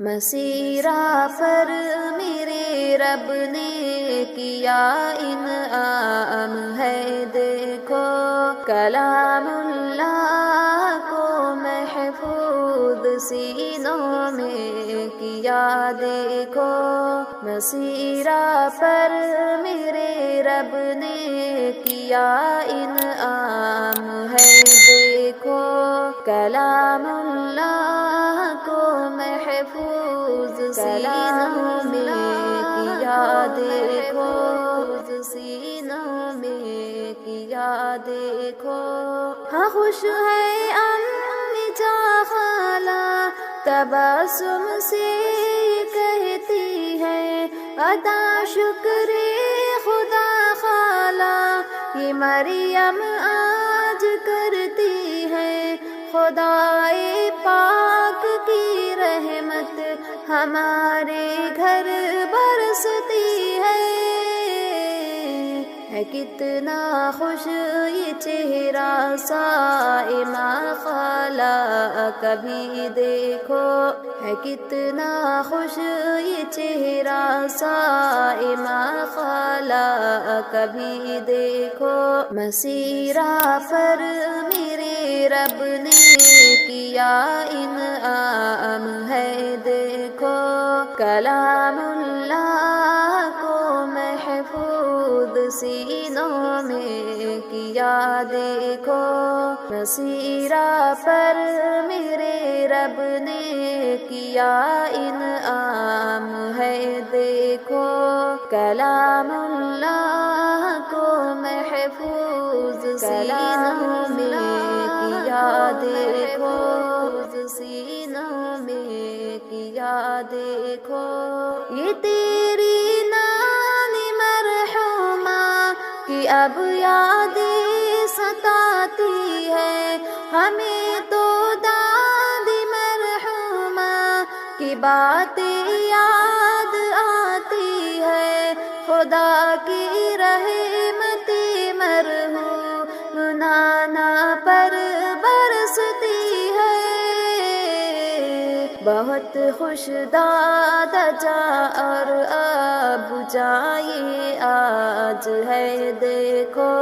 مسیرہ پر میرے رب نے کیا انعام ہے دیکھو، کلام اللہ کو محفوظ سینوں میں کیا دیکھو، مسیرہ پر میرے رب نے کیا انعام ہے دیکھو، کلام اللہ کو محفوظ سینوں میں کیا دیکھو، سینوں میں کیا دیکھو۔ ہاں خوش ہے امی جاں خالہ تبسم سے کہتی ہے، ادا شکر خدا خالہ یہ مریم آج کرتی ہے، خدائے پاک کی رحمت ہمارے گھر برستی ہے کتنا خوش یہ چہرہ صائمہ خالہ کبھی دیکھو، ہے کتنا خوش یہ چہرہ صائمہ خالہ کبھی دیکھو، مسیرہ پر میرے رب نے کیا انعام ہے دیکھو، کلام اللہ کو محفوظ سینوں میں کیا دیکھو، مسیرہ پر میرے رب نے کیا انعام ہے دیکھو، کلام اللہ کو محفوظ سینوں میں کیا دیکھو، سینوں میں کیا دیکھو۔ یہ تیری نانی مرحومہ کی اب یادیں ستاتی ہے، ہمیں تو دادی مرحومہ کی باتیں یاد آتی ہے، خدا کی رحمت مرحوم نانا پر برستی ہے، بہت خوش دادا جاں اور ابو جاں یہ آج ہے دیکھو،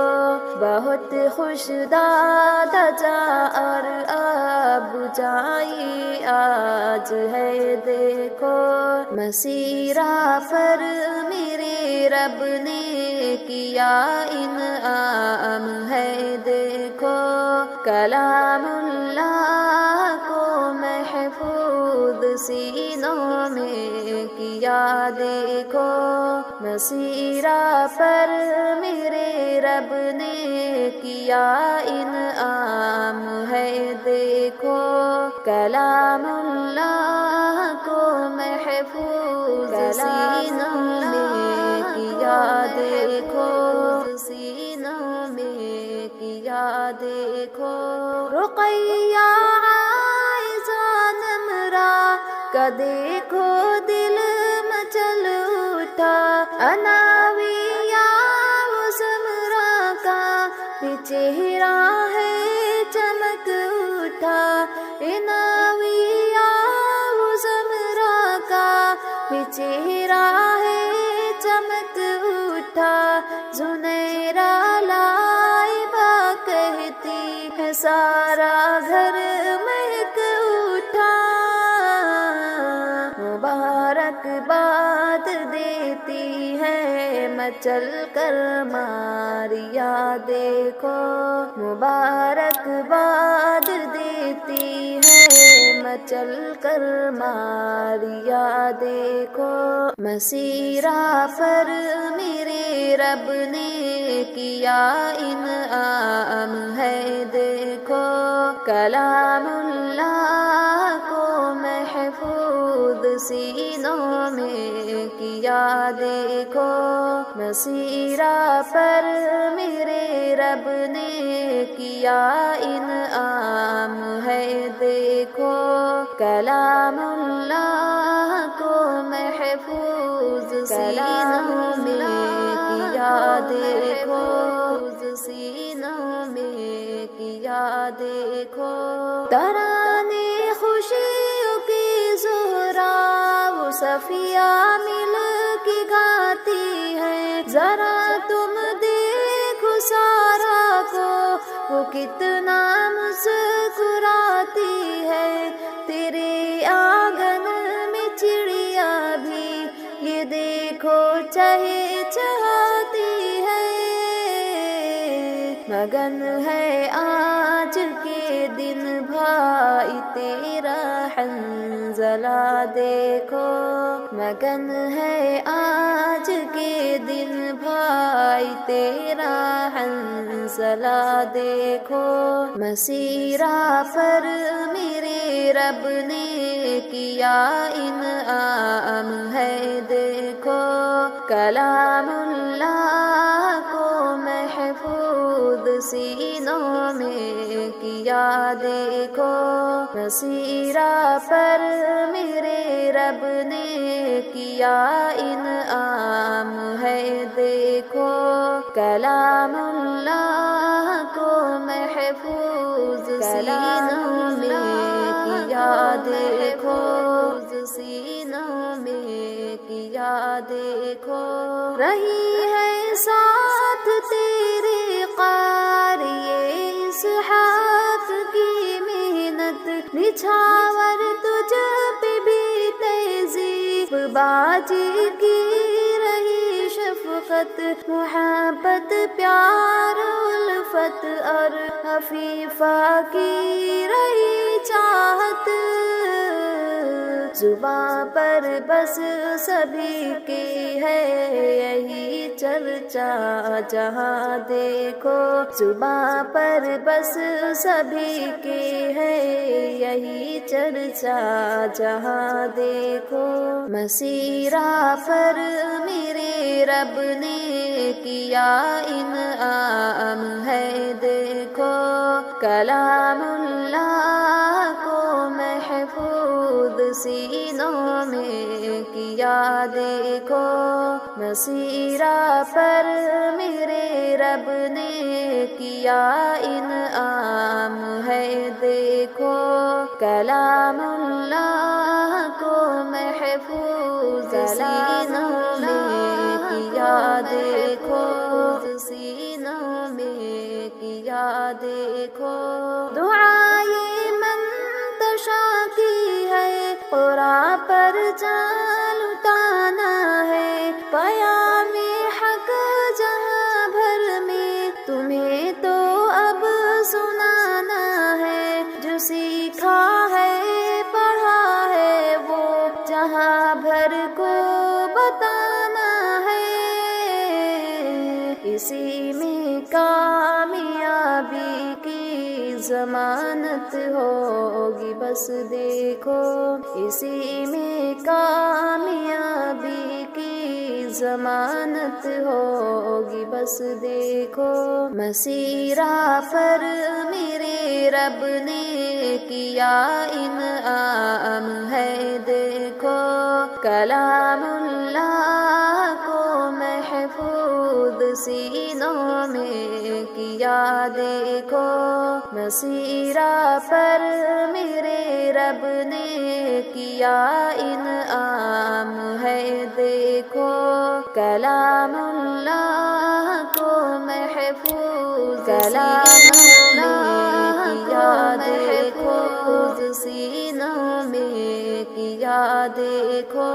بہت خوش دادا جاں اور ابو جاں یہ آج ہے دیکھو، مسیرہ پر میرے رب نے کیا انعام ہے دیکھو، کلام اللہ کو محفوظ سینوں میں کیا دیکھو، مسیرہ پر میرے رب نے کیا انعام ہے دیکھو، کلام اللہ کو محفوظ سینوں میں کیا دیکھو، سینوں میں کیا دیکھو۔ رقیہ کا دیکھو دل مچل اٹھا، اناویہ وہ زمرہ کا بھی چہرہ ہے چمک اٹھا، اناویہ وہ زمرہ کا بھی چہرہ ہے چمک اٹھا، زنیرہ لائبہ کہتی ہے سارا گھر مہک اٹھا، مبارکباد دیتی ہے مچل کر ماریا دیکھو، مبارکباد دیتی ہے مچل کر ماریا دیکھو، مسیرہ پر میرے رب نے کیا انعام ہے دیکھو، کلام اللہ کو محفوظ سینوں میں کیا دیکھو، مسیرہ پر میرے رب نے کیا انعام ہے دیکھو، کلام اللہ کو محفوظ سینوں میں کیا دیکھو، سینوں میں کیا دیکھو، ترانے خوشیوں کی زہرا کتنا مسکراتی ہے تیرے آنگن میں چڑیا بھی، یہ دیکھو چہچہاتی ہے۔ مگن ہے آج کے دن بھائی تیرا حنظلہ دیکھو، مگن ہے آج کے دن بھائی تیرا حنظلہ دیکھو۔ مسیرہ پر میرے رب نے کیا انعام ہے دیکھو، کلام اللہ کو محفوظ سینوں میں کیا دیکھو۔ مسیرہ پر میرے رب نے کیا انعام ہے دیکھو، کلام اللہ کو محفوظ سینوں میں کیا دیکھو، سینوں میں کیا دیکھو۔ رہی ہے ساتھ تیرے قاریے اسحاق کی محنت، نچھاور تجھ پہ بھی تہذیب باجی کی رہی شفقت، محبت پیار الفت اور عفیفہ کی رہی چاہت۔ زباں پر بس سبھی کی ہے یہی چرچا جہاں دیکھو، زباں پر بس سبھی کی ہے یہی چرچا جہاں دیکھو۔ مسیرہ پر میرے رب نے کیا انعام ہے دیکھو، کلام اللہ کو محفوظ سینوں میں کیا دیکھو۔ مسیرہ پر میرے رب نے کیا انعام ہے دیکھو، کلام اللہ کو محفوظ سینوں میں کیا دیکھو، سینوں میں کیا دیکھو۔ دعائے منتشا کی ہے قرآن پر جان لٹانا ہے، پیام حق جہاں بھر میں تمہیں تو اب سنانا ہے، جو سیکھا ہے پڑھا ہے وہ جہاں بھر کو بتانا ہے۔ اسی میں کامیابی کی ضمانت ہوگی بس دیکھو، اسی میں کامیابی کی ضمانت ہوگی بس دیکھو۔ مسیرہ پر میرے رب نے کیا انعام ہے دیکھو، کلام اللہ کو محفوظ سینوں میں کیا دیکھو۔ مسیرہ پر میرے رب نے کیا انعام ہے دیکھو، کلام اللہ کو محفوظ کلام اللہ کیا دیکھو، سینوں میں کیا دیکھو۔